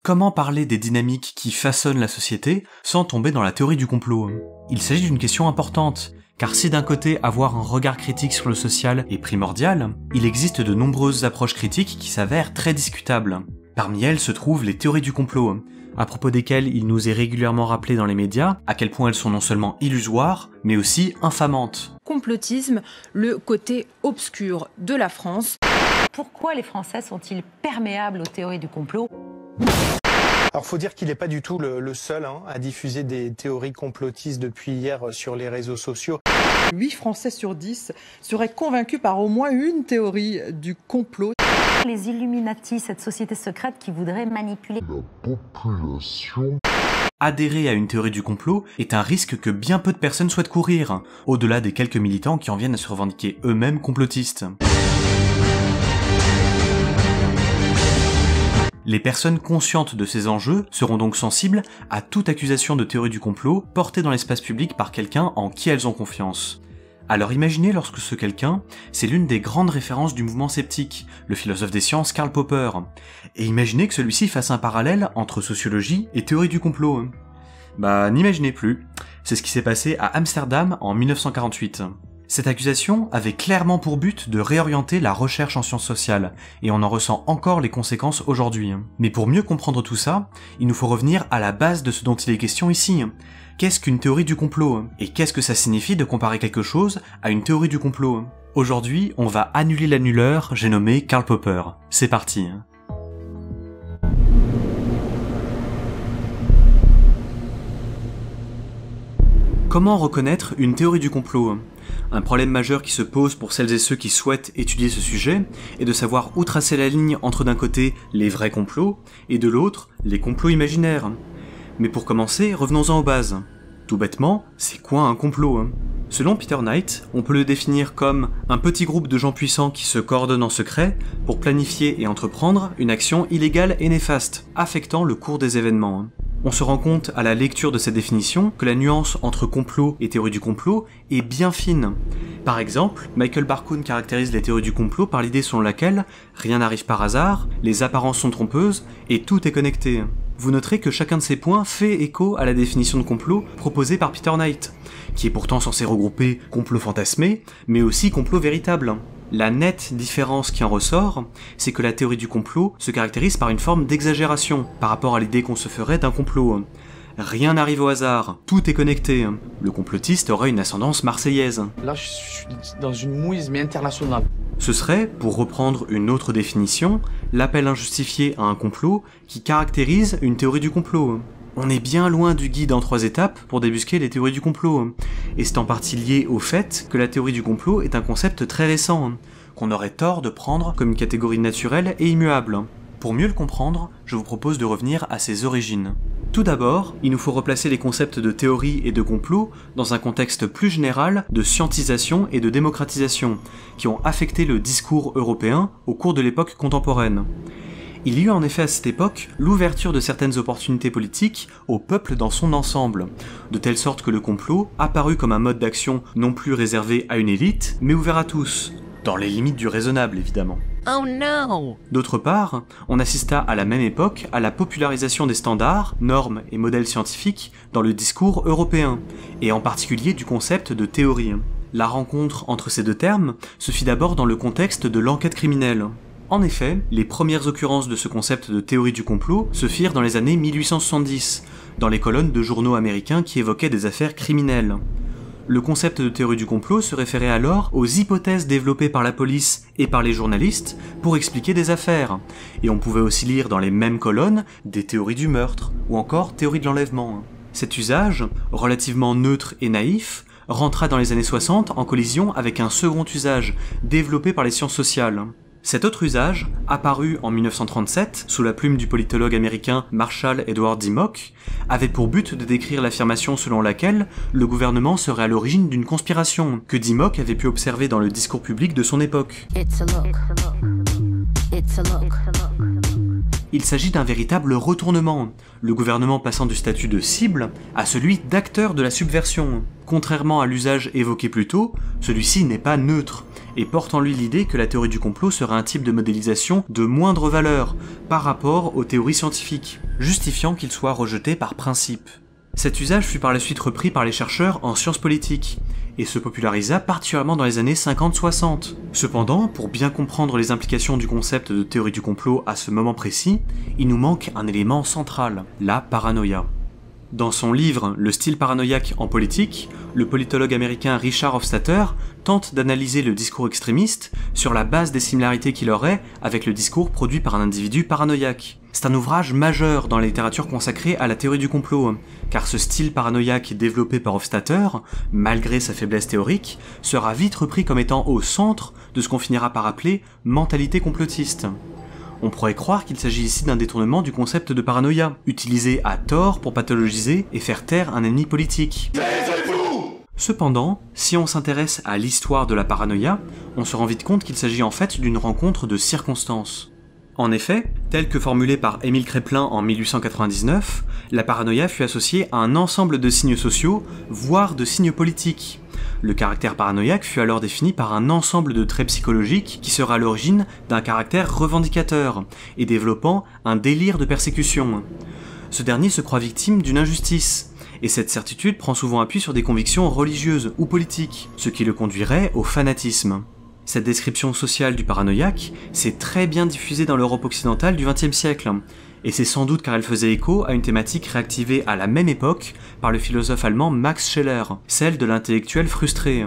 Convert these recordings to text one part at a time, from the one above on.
Comment parler des dynamiques qui façonnent la société sans tomber dans la théorie du complot? Il s'agit d'une question importante, car si d'un côté avoir un regard critique sur le social est primordial, il existe de nombreuses approches critiques qui s'avèrent très discutables. Parmi elles se trouvent les théories du complot, à propos desquelles il nous est régulièrement rappelé dans les médias à quel point elles sont non seulement illusoires, mais aussi infamantes. Complotisme, le côté obscur de la France. Pourquoi les Français sont-ils perméables aux théories du complot ? Alors faut dire qu'il n'est pas du tout le seul à diffuser des théories complotistes depuis hier sur les réseaux sociaux. 8 Français sur 10 seraient convaincus par au moins une théorie du complot. Les Illuminati, cette société secrète qui voudrait manipuler la population. Adhérer à une théorie du complot est un risque que bien peu de personnes souhaitent courir, au-delà des quelques militants qui en viennent à se revendiquer eux-mêmes complotistes. Les personnes conscientes de ces enjeux seront donc sensibles à toute accusation de théorie du complot portée dans l'espace public par quelqu'un en qui elles ont confiance. Alors imaginez lorsque ce quelqu'un, c'est l'une des grandes références du mouvement sceptique, le philosophe des sciences Karl Popper, et imaginez que celui-ci fasse un parallèle entre sociologie et théorie du complot. N'imaginez plus, c'est ce qui s'est passé à Amsterdam en 1948. Cette accusation avait clairement pour but de réorienter la recherche en sciences sociales, et on en ressent encore les conséquences aujourd'hui. Mais pour mieux comprendre tout ça, il nous faut revenir à la base de ce dont il est question ici. Qu'est-ce qu'une théorie du complot? Et qu'est-ce que ça signifie de comparer quelque chose à une théorie du complot? Aujourd'hui, on va annuler l'annuleur, j'ai nommé Karl Popper. C'est parti. Comment reconnaître une théorie du complot? Un problème majeur qui se pose pour celles et ceux qui souhaitent étudier ce sujet est de savoir où tracer la ligne entre d'un côté les vrais complots et de l'autre les complots imaginaires. Mais pour commencer, revenons-en aux bases. Tout bêtement, c'est quoi un complot? Selon Peter Knight, on peut le définir comme un petit groupe de gens puissants qui se coordonnent en secret pour planifier et entreprendre une action illégale et néfaste, affectant le cours des événements. On se rend compte à la lecture de cette définition que la nuance entre complot et théorie du complot est bien fine. Par exemple, Michael Barkun caractérise les théories du complot par l'idée selon laquelle rien n'arrive par hasard, les apparences sont trompeuses et tout est connecté. Vous noterez que chacun de ces points fait écho à la définition de complot proposée par Peter Knight, qui est pourtant censé regrouper complot fantasmé, mais aussi complot véritable. La nette différence qui en ressort, c'est que la théorie du complot se caractérise par une forme d'exagération par rapport à l'idée qu'on se ferait d'un complot. Rien n'arrive au hasard, tout est connecté. Le complotiste aurait une ascendance marseillaise. Là, je suis dans une mouise, mais internationale. Ce serait, pour reprendre une autre définition, l'appel injustifié à un complot qui caractérise une théorie du complot. On est bien loin du guide en 3 étapes pour débusquer les théories du complot, et c'est en partie lié au fait que la théorie du complot est un concept très récent, qu'on aurait tort de prendre comme une catégorie naturelle et immuable. Pour mieux le comprendre, je vous propose de revenir à ses origines. Tout d'abord, il nous faut replacer les concepts de théorie et de complot dans un contexte plus général de scientisation et de démocratisation, qui ont affecté le discours européen au cours de l'époque contemporaine. Il y eut en effet à cette époque l'ouverture de certaines opportunités politiques au peuple dans son ensemble, de telle sorte que le complot apparut comme un mode d'action non plus réservé à une élite, mais ouvert à tous, dans les limites du raisonnable évidemment. Oh non! D'autre part, on assista à la même époque à la popularisation des standards, normes et modèles scientifiques dans le discours européen, et en particulier du concept de théorie. La rencontre entre ces deux termes se fit d'abord dans le contexte de l'enquête criminelle. En effet, les premières occurrences de ce concept de théorie du complot se firent dans les années 1870, dans les colonnes de journaux américains qui évoquaient des affaires criminelles. Le concept de théorie du complot se référait alors aux hypothèses développées par la police et par les journalistes pour expliquer des affaires, et on pouvait aussi lire dans les mêmes colonnes des théories du meurtre, ou encore théorie de l'enlèvement. Cet usage, relativement neutre et naïf, rentra dans les années 60 en collision avec un second usage, développé par les sciences sociales. Cet autre usage, apparu en 1937 sous la plume du politologue américain Marshall Edward Dimock, avait pour but de décrire l'affirmation selon laquelle le gouvernement serait à l'origine d'une conspiration que Dimock avait pu observer dans le discours public de son époque. Il s'agit d'un véritable retournement, le gouvernement passant du statut de cible à celui d'acteur de la subversion. Contrairement à l'usage évoqué plus tôt, celui-ci n'est pas neutre, et porte en lui l'idée que la théorie du complot serait un type de modélisation de moindre valeur par rapport aux théories scientifiques, justifiant qu'il soit rejeté par principe. Cet usage fut par la suite repris par les chercheurs en sciences politiques, et se popularisa particulièrement dans les années 50-60. Cependant, pour bien comprendre les implications du concept de théorie du complot à ce moment précis, il nous manque un élément central, la paranoïa. Dans son livre « Le style paranoïaque en politique », le politologue américain Richard Hofstadter tente d'analyser le discours extrémiste sur la base des similarités qu'il aurait avec le discours produit par un individu paranoïaque. C'est un ouvrage majeur dans la littérature consacrée à la théorie du complot, car ce style paranoïaque développé par Hofstadter, malgré sa faiblesse théorique, sera vite repris comme étant au centre de ce qu'on finira par appeler mentalité complotiste. On pourrait croire qu'il s'agit ici d'un détournement du concept de paranoïa, utilisé à tort pour pathologiser et faire taire un ennemi politique. Cependant, si on s'intéresse à l'histoire de la paranoïa, on se rend vite compte qu'il s'agit en fait d'une rencontre de circonstances. En effet, telle que formulée par Émile Kraepelin en 1899, la paranoïa fut associée à un ensemble de signes sociaux, voire de signes politiques. Le caractère paranoïaque fut alors défini par un ensemble de traits psychologiques qui sera à l'origine d'un caractère revendicateur, et développant un délire de persécution. Ce dernier se croit victime d'une injustice, et cette certitude prend souvent appui sur des convictions religieuses ou politiques, ce qui le conduirait au fanatisme. Cette description sociale du paranoïaque s'est très bien diffusée dans l'Europe occidentale du XXe siècle, et c'est sans doute car elle faisait écho à une thématique réactivée à la même époque par le philosophe allemand Max Scheler, celle de l'intellectuel frustré.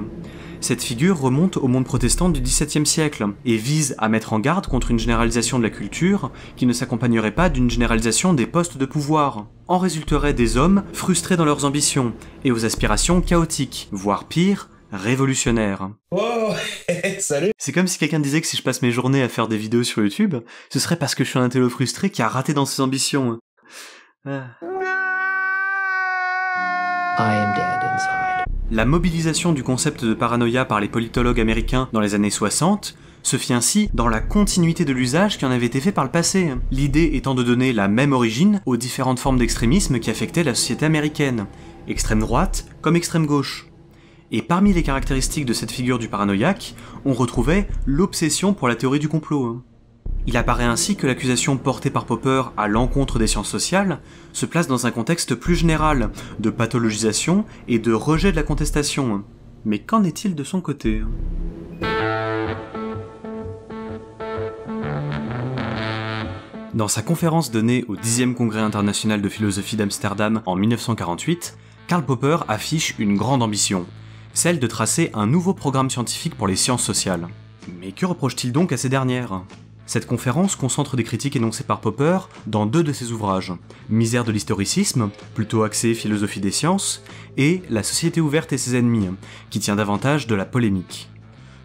Cette figure remonte au monde protestant du XVIIe siècle, et vise à mettre en garde contre une généralisation de la culture qui ne s'accompagnerait pas d'une généralisation des postes de pouvoir. En résulteraient des hommes frustrés dans leurs ambitions, et aux aspirations chaotiques, voire pire, révolutionnaires. Oh, salut. C'est comme si quelqu'un disait que si je passe mes journées à faire des vidéos sur YouTube, ce serait parce que je suis un intello frustré qui a raté dans ses ambitions. I am dead inside. La mobilisation du concept de paranoïa par les politologues américains dans les années 60 se fit ainsi dans la continuité de l'usage qui en avait été fait par le passé, l'idée étant de donner la même origine aux différentes formes d'extrémisme qui affectaient la société américaine, extrême droite comme extrême gauche. Et parmi les caractéristiques de cette figure du paranoïaque, on retrouvait l'obsession pour la théorie du complot. Il apparaît ainsi que l'accusation portée par Popper à l'encontre des sciences sociales se place dans un contexte plus général, de pathologisation et de rejet de la contestation. Mais qu'en est-il de son côté ? Dans sa conférence donnée au 10e Congrès international de philosophie d'Amsterdam en 1948, Karl Popper affiche une grande ambition, celle de tracer un nouveau programme scientifique pour les sciences sociales. Mais que reproche-t-il donc à ces dernières ? Cette conférence concentre des critiques énoncées par Popper dans deux de ses ouvrages, Misère de l'historicisme, plutôt axé philosophie des sciences, et La société ouverte et ses ennemis, qui tient davantage de la polémique.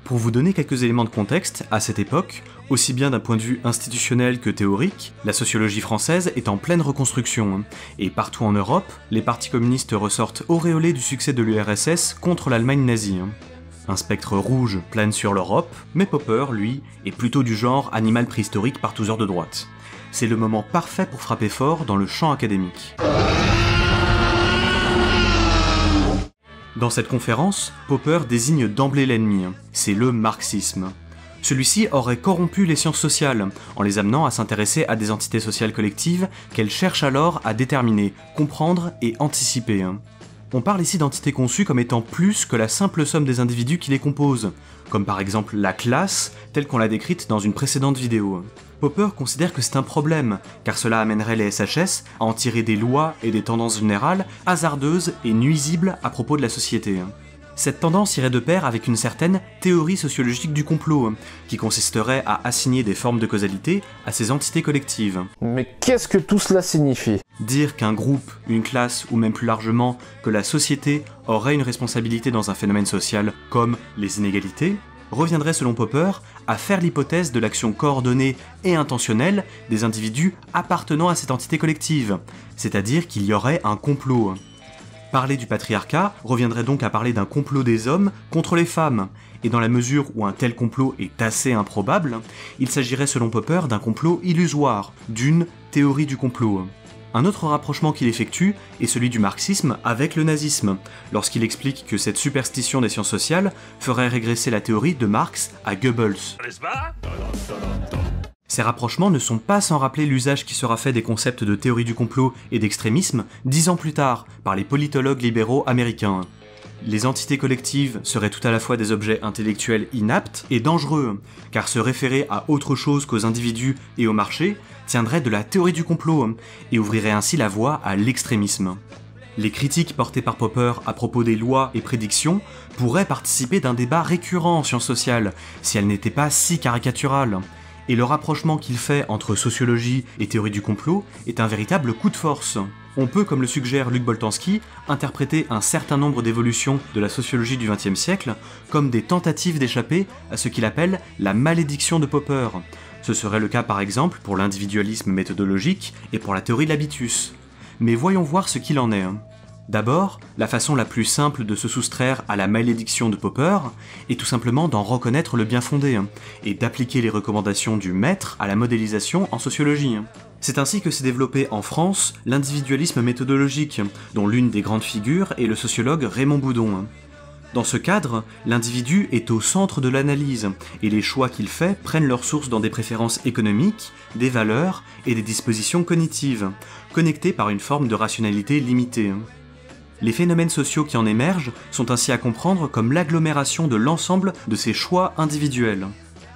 Pour vous donner quelques éléments de contexte, à cette époque, aussi bien d'un point de vue institutionnel que théorique, la sociologie française est en pleine reconstruction, et partout en Europe, les partis communistes ressortent auréolés du succès de l'URSS contre l'Allemagne nazie. Un spectre rouge plane sur l'Europe, mais Popper, lui, est plutôt du genre animal préhistorique par tous heures de droite. C'est le moment parfait pour frapper fort dans le champ académique. Dans cette conférence, Popper désigne d'emblée l'ennemi, c'est le marxisme. Celui-ci aurait corrompu les sciences sociales, en les amenant à s'intéresser à des entités sociales collectives qu'elles cherchent alors à déterminer, comprendre et anticiper. On parle ici d'entités conçues comme étant plus que la simple somme des individus qui les composent, comme par exemple la classe, telle qu'on l'a décrite dans une précédente vidéo. Popper considère que c'est un problème, car cela amènerait les SHS à en tirer des lois et des tendances générales hasardeuses et nuisibles à propos de la société. Cette tendance irait de pair avec une certaine théorie sociologique du complot, qui consisterait à assigner des formes de causalité à ces entités collectives. Mais qu'est-ce que tout cela signifie ? Dire qu'un groupe, une classe, ou même plus largement, que la société aurait une responsabilité dans un phénomène social comme les inégalités, reviendrait selon Popper à faire l'hypothèse de l'action coordonnée et intentionnelle des individus appartenant à cette entité collective, c'est-à-dire qu'il y aurait un complot. Parler du patriarcat reviendrait donc à parler d'un complot des hommes contre les femmes, et dans la mesure où un tel complot est assez improbable, il s'agirait selon Popper d'un complot illusoire, d'une théorie du complot. Un autre rapprochement qu'il effectue est celui du marxisme avec le nazisme, lorsqu'il explique que cette superstition des sciences sociales ferait régresser la théorie de Marx à Goebbels. Ces rapprochements ne sont pas sans rappeler l'usage qui sera fait des concepts de théorie du complot et d'extrémisme 10 ans plus tard par les politologues libéraux américains. Les entités collectives seraient tout à la fois des objets intellectuels inaptes et dangereux, car se référer à autre chose qu'aux individus et au marché tiendrait de la théorie du complot et ouvrirait ainsi la voie à l'extrémisme. Les critiques portées par Popper à propos des lois et prédictions pourraient participer d'un débat récurrent en sciences sociales si elles n'étaient pas si caricaturales. Et le rapprochement qu'il fait entre sociologie et théorie du complot est un véritable coup de force. On peut, comme le suggère Luc Boltanski, interpréter un certain nombre d'évolutions de la sociologie du XXe siècle comme des tentatives d'échapper à ce qu'il appelle la malédiction de Popper. Ce serait le cas par exemple pour l'individualisme méthodologique et pour la théorie de l'habitus. Mais voyons voir ce qu'il en est. D'abord, la façon la plus simple de se soustraire à la malédiction de Popper est tout simplement d'en reconnaître le bien fondé, et d'appliquer les recommandations du maître à la modélisation en sociologie. C'est ainsi que s'est développé en France l'individualisme méthodologique, dont l'une des grandes figures est le sociologue Raymond Boudon. Dans ce cadre, l'individu est au centre de l'analyse, et les choix qu'il fait prennent leur source dans des préférences économiques, des valeurs et des dispositions cognitives, connectées par une forme de rationalité limitée. Les phénomènes sociaux qui en émergent sont ainsi à comprendre comme l'agglomération de l'ensemble de ces choix individuels.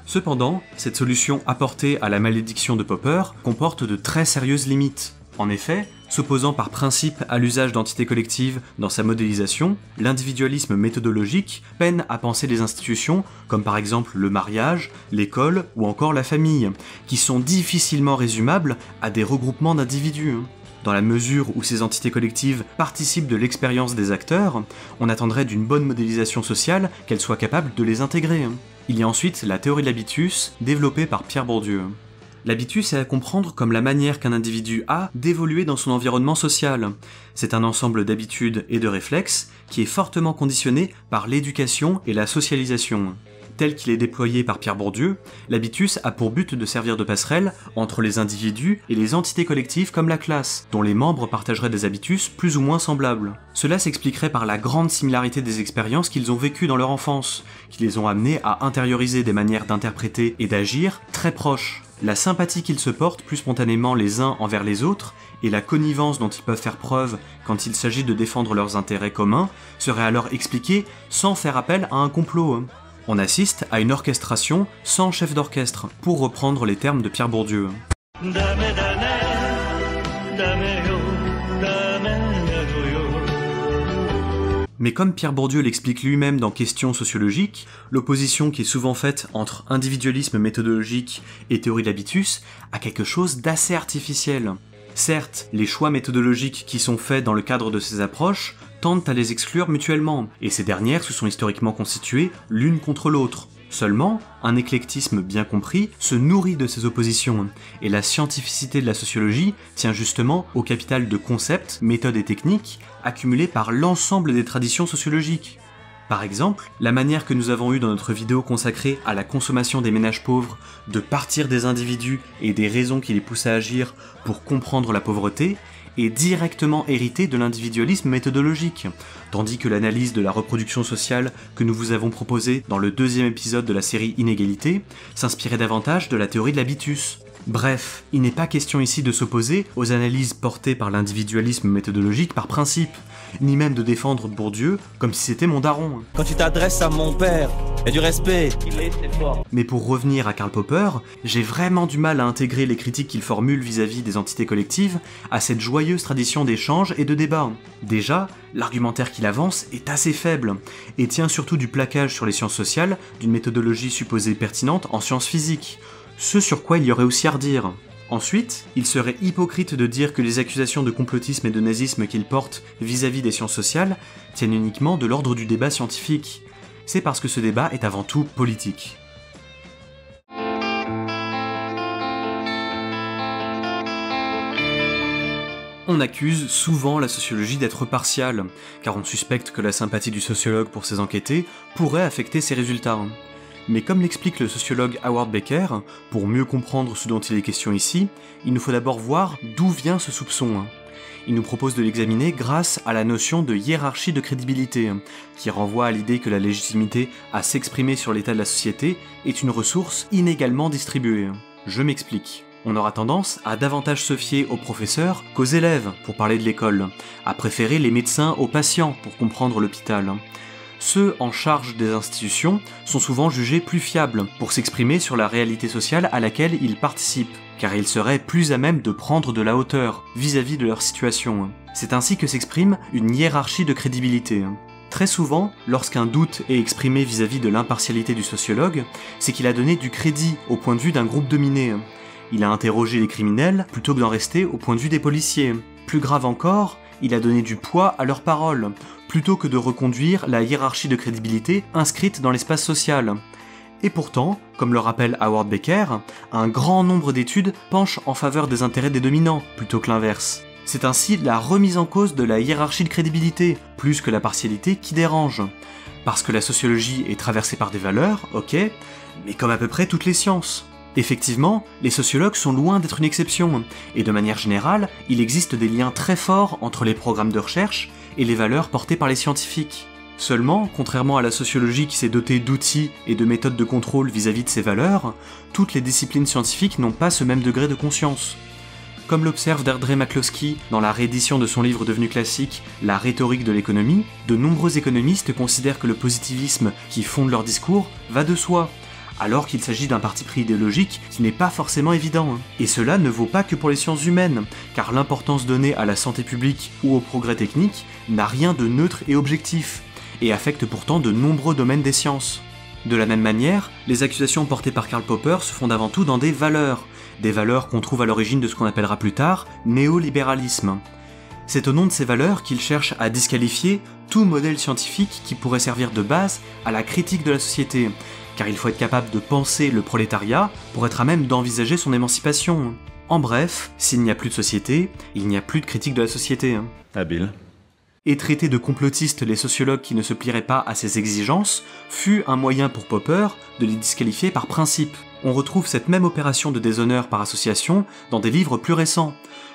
Cependant, cette solution apportée à la malédiction de Popper comporte de très sérieuses limites. En effet, s'opposant par principe à l'usage d'entités collectives dans sa modélisation, l'individualisme méthodologique peine à penser les institutions comme par exemple le mariage, l'école ou encore la famille, qui sont difficilement résumables à des regroupements d'individus. Dans la mesure où ces entités collectives participent de l'expérience des acteurs, on attendrait d'une bonne modélisation sociale qu'elle soit capable de les intégrer. Il y a ensuite la théorie de l'habitus, développée par Pierre Bourdieu. L'habitus est à comprendre comme la manière qu'un individu a d'évoluer dans son environnement social. C'est un ensemble d'habitudes et de réflexes qui est fortement conditionné par l'éducation et la socialisation. Tel qu'il est déployé par Pierre Bourdieu, l'habitus a pour but de servir de passerelle entre les individus et les entités collectives comme la classe, dont les membres partageraient des habitus plus ou moins semblables. Cela s'expliquerait par la grande similarité des expériences qu'ils ont vécues dans leur enfance, qui les ont amenés à intérioriser des manières d'interpréter et d'agir très proches. La sympathie qu'ils se portent plus spontanément les uns envers les autres, et la connivence dont ils peuvent faire preuve quand il s'agit de défendre leurs intérêts communs, seraient alors expliquées sans faire appel à un complot. On assiste à une orchestration sans chef d'orchestre, pour reprendre les termes de Pierre Bourdieu. Mais comme Pierre Bourdieu l'explique lui-même dans Questions sociologiques, l'opposition qui est souvent faite entre individualisme méthodologique et théorie de l'habitus a quelque chose d'assez artificiel. Certes, les choix méthodologiques qui sont faits dans le cadre de ces approches tendent à les exclure mutuellement, et ces dernières se sont historiquement constituées l'une contre l'autre. Seulement, un éclectisme bien compris se nourrit de ces oppositions, et la scientificité de la sociologie tient justement au capital de concepts, méthodes et techniques accumulés par l'ensemble des traditions sociologiques. Par exemple, la manière que nous avons eue dans notre vidéo consacrée à la consommation des ménages pauvres de partir des individus et des raisons qui les poussent à agir pour comprendre la pauvreté est directement héritée de l'individualisme méthodologique, tandis que l'analyse de la reproduction sociale que nous vous avons proposée dans le 2e épisode de la série Inégalité s'inspirait davantage de la théorie de l'habitus. Bref, il n'est pas question ici de s'opposer aux analyses portées par l'individualisme méthodologique par principe, ni même de défendre Bourdieu comme si c'était mon daron. Quand tu t'adresses à mon père, il y a du respect. Mais pour revenir à Karl Popper, j'ai vraiment du mal à intégrer les critiques qu'il formule vis-à-vis des entités collectives à cette joyeuse tradition d'échange et de débat. Déjà, l'argumentaire qu'il avance est assez faible, et tient surtout du plaquage sur les sciences sociales d'une méthodologie supposée pertinente en sciences physiques, ce sur quoi il y aurait aussi à redire. Ensuite, il serait hypocrite de dire que les accusations de complotisme et de nazisme qu'il porte vis-à-vis des sciences sociales tiennent uniquement de l'ordre du débat scientifique. C'est parce que ce débat est avant tout politique. On accuse souvent la sociologie d'être partiale, car on suspecte que la sympathie du sociologue pour ses enquêtés pourrait affecter ses résultats. Mais comme l'explique le sociologue Howard Becker, pour mieux comprendre ce dont il est question ici, il nous faut d'abord voir d'où vient ce soupçon. Il nous propose de l'examiner grâce à la notion de hiérarchie de crédibilité, qui renvoie à l'idée que la légitimité à s'exprimer sur l'état de la société est une ressource inégalement distribuée. Je m'explique. On aura tendance à davantage se fier aux professeurs qu'aux élèves pour parler de l'école, à préférer les médecins aux patients pour comprendre l'hôpital. Ceux en charge des institutions sont souvent jugés plus fiables pour s'exprimer sur la réalité sociale à laquelle ils participent, car ils seraient plus à même de prendre de la hauteur vis-à-vis de leur situation. C'est ainsi que s'exprime une hiérarchie de crédibilité. Très souvent, lorsqu'un doute est exprimé vis-à-vis de l'impartialité du sociologue, c'est qu'il a donné du crédit au point de vue d'un groupe dominé. Il a interrogé les criminels plutôt que d'en rester au point de vue des policiers. Plus grave encore, il a donné du poids à leurs paroles, plutôt que de reconduire la hiérarchie de crédibilité inscrite dans l'espace social. Et pourtant, comme le rappelle Howard Becker, un grand nombre d'études penchent en faveur des intérêts des dominants, plutôt que l'inverse. C'est ainsi la remise en cause de la hiérarchie de crédibilité, plus que la partialité, qui dérange. Parce que la sociologie est traversée par des valeurs, ok, mais comme à peu près toutes les sciences. Effectivement, les sociologues sont loin d'être une exception, et de manière générale, il existe des liens très forts entre les programmes de recherche et les valeurs portées par les scientifiques. Seulement, contrairement à la sociologie qui s'est dotée d'outils et de méthodes de contrôle vis-à-vis de ces valeurs, toutes les disciplines scientifiques n'ont pas ce même degré de conscience. Comme l'observe Deirdre McCloskey dans la réédition de son livre devenu classique La rhétorique de l'économie, de nombreux économistes considèrent que le positivisme qui fonde leur discours va de soi, alors qu'il s'agit d'un parti pris idéologique qui n'est pas forcément évident. Et cela ne vaut pas que pour les sciences humaines, car l'importance donnée à la santé publique ou au progrès technique n'a rien de neutre et objectif, et affecte pourtant de nombreux domaines des sciences. De la même manière, les accusations portées par Karl Popper se fondent avant tout dans des valeurs qu'on trouve à l'origine de ce qu'on appellera plus tard néolibéralisme. C'est au nom de ces valeurs qu'il cherche à disqualifier tout modèle scientifique qui pourrait servir de base à la critique de la société, car il faut être capable de penser le prolétariat pour être à même d'envisager son émancipation. En bref, s'il n'y a plus de société, il n'y a plus de critique de la société. Habile. Et traiter de complotistes les sociologues qui ne se plieraient pas à ces exigences fut un moyen pour Popper de les disqualifier par principe. On retrouve cette même opération de déshonneur par association dans des livres plus récents,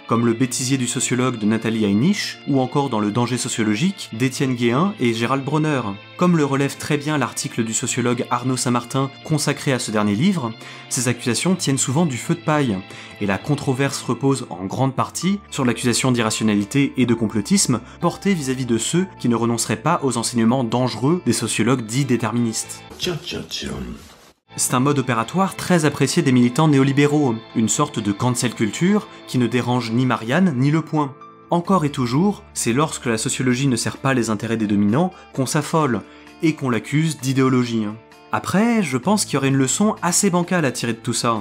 comme Le bêtisier du sociologue de Nathalie Heinisch, ou encore dans Le danger sociologique d'Étienne Guéhin et Gérald Bronner. Comme le relève très bien l'article du sociologue Arnaud Saint-Martin consacré à ce dernier livre, ces accusations tiennent souvent du feu de paille, et la controverse repose en grande partie sur l'accusation d'irrationalité et de complotisme portée vis-à-vis de ceux qui ne renonceraient pas aux enseignements dangereux des sociologues dits déterministes. C'est un mode opératoire très apprécié des militants néolibéraux, une sorte de cancel culture qui ne dérange ni Marianne ni Le Point. Encore et toujours, c'est lorsque la sociologie ne sert pas les intérêts des dominants qu'on s'affole, et qu'on l'accuse d'idéologie. Après, je pense qu'il y aurait une leçon assez bancale à tirer de tout ça.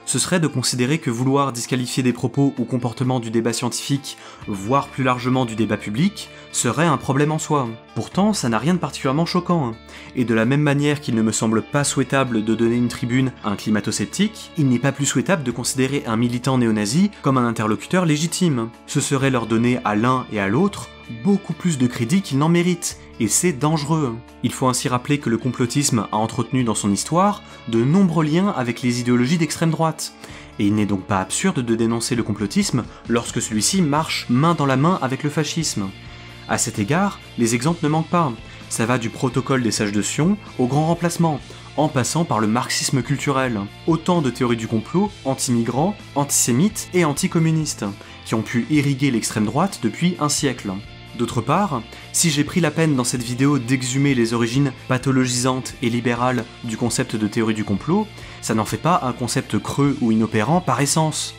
Ce serait de considérer que vouloir disqualifier des propos ou comportements du débat scientifique, voire plus largement du débat public, serait un problème en soi. Pourtant, ça n'a rien de particulièrement choquant. Et de la même manière qu'il ne me semble pas souhaitable de donner une tribune à un climato-sceptique, il n'est pas plus souhaitable de considérer un militant néo-nazi comme un interlocuteur légitime. Ce serait leur donner à l'un et à l'autre beaucoup plus de crédit qu'ils n'en méritent, et c'est dangereux. Il faut ainsi rappeler que le complotisme a entretenu dans son histoire de nombreux liens avec les idéologies d'extrême droite, et il n'est donc pas absurde de dénoncer le complotisme lorsque celui-ci marche main dans la main avec le fascisme. À cet égard, les exemples ne manquent pas, ça va du protocole des sages de Sion au grand remplacement, en passant par le marxisme culturel. Autant de théories du complot anti-migrants, antisémites et anticommunistes, qui ont pu irriguer l'extrême droite depuis un siècle. D'autre part, si j'ai pris la peine dans cette vidéo d'exhumer les origines pathologisantes et libérales du concept de théorie du complot, ça n'en fait pas un concept creux ou inopérant par essence.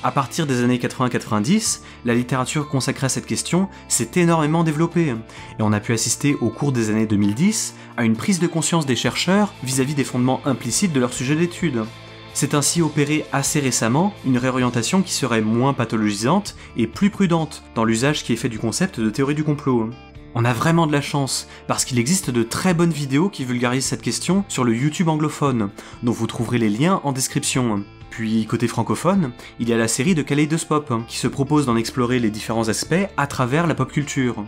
À partir des années 80-90, la littérature consacrée à cette question s'est énormément développée, et on a pu assister au cours des années 2010 à une prise de conscience des chercheurs vis-à-vis des fondements implicites de leur sujet d'étude. C'est ainsi opéré assez récemment une réorientation qui serait moins pathologisante et plus prudente dans l'usage qui est fait du concept de théorie du complot. On a vraiment de la chance, parce qu'il existe de très bonnes vidéos qui vulgarisent cette question sur le YouTube anglophone, dont vous trouverez les liens en description. Puis côté francophone, il y a la série de Kaleidoscope, qui se propose d'en explorer les différents aspects à travers la pop culture.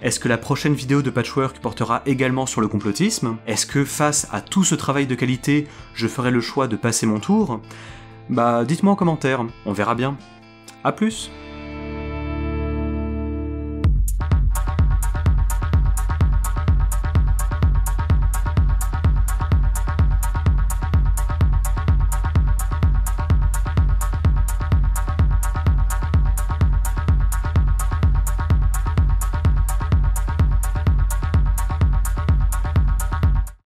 Est-ce que la prochaine vidéo de Patchwork portera également sur le complotisme? Est-ce que face à tout ce travail de qualité, je ferai le choix de passer mon tour? Bah dites-moi en commentaire, on verra bien. A plus.